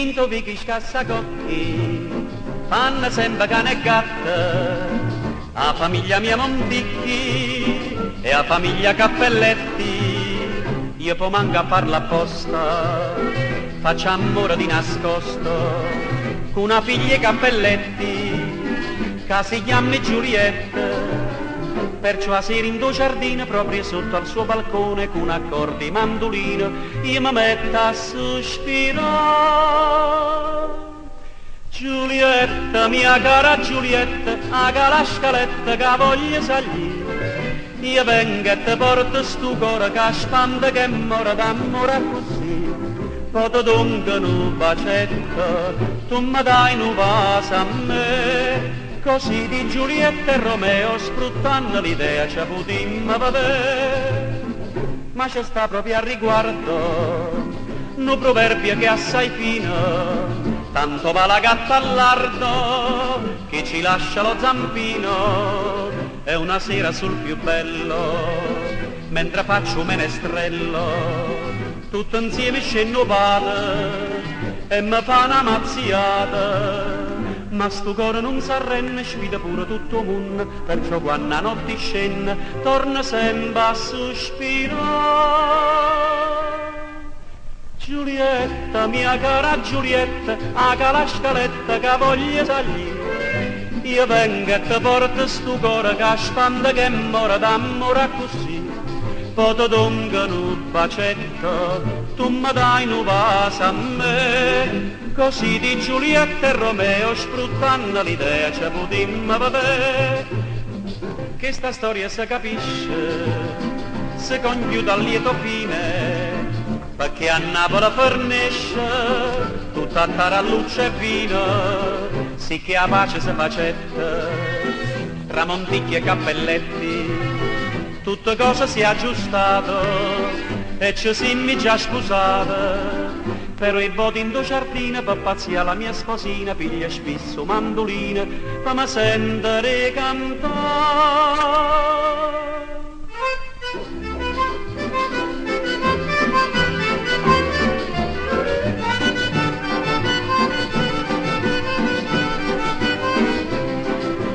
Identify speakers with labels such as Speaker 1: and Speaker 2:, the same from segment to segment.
Speaker 1: Into vichi scassacocchi, fanno sempre cane e gatta, a famiglia mia Monticchi e a famiglia Cappelletti, io poi manco a farla apposta, faccio amore di nascosto, con una figlia e Cappelletti, che si chiama Giulietta. Perciò a sera in tuo giardino, proprio sotto al suo balcone, con accordi di mandolino, io mi metto a sospirare. Giulietta, mia cara Giulietta, a la scaletta che voglio salire, io vengo e ti porto stu cuore che spanda che mora d'amore così. Poi ti dongo un bacetto, tu mi dai un vaso a me, così di Giulietta e Romeo sfruttando l'idea ci potremmo vedere. Ma c'è sta proprio a riguardo un proverbio che è assai fino, tanto va la gatta al lardo che ci lascia lo zampino. E una sera sul più bello, mentre faccio un menestrello, tutto insieme scendo vado e mi fa una mazziata. Ma sto cuore non s'arrenne, sfida pure tutto mondo, perciò quando la notte scende torna sempre a sospirare. Giulietta, mia cara Giulietta, a la scaletta che voglio salire, io vengo e ti porto sto cuore che spanda che mora d'amore così. Poi ti dongo un bacetto, tu mi dai un vaso a me, così di Giulietta e Romeo sfruttando l'idea ci potremmo vedere. Che sta storia si capisce, si compiuta a lieto fine, perché a Napoli fornisce tutta a taralluccia e vino, sì che a pace si facetta tra Monticchi e Cappelletti. Tutte cose si è aggiustato e ci siamo già sposate, però i voti in tuo giardino per pazzia la mia sposina piglia spesso mandolina per mi sentire cantare.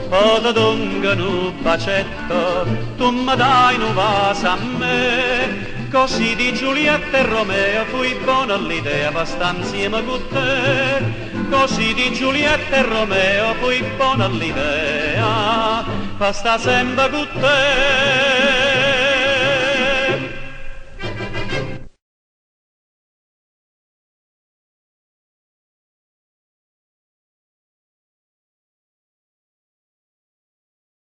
Speaker 1: Poi ti dongo un bacetto, tu mi dai un vaso a me, così di Giulietta e Romeo fui buona l'idea per stare insieme con te. Così di Giulietta e Romeo fui buona l'idea per stare sempre con te.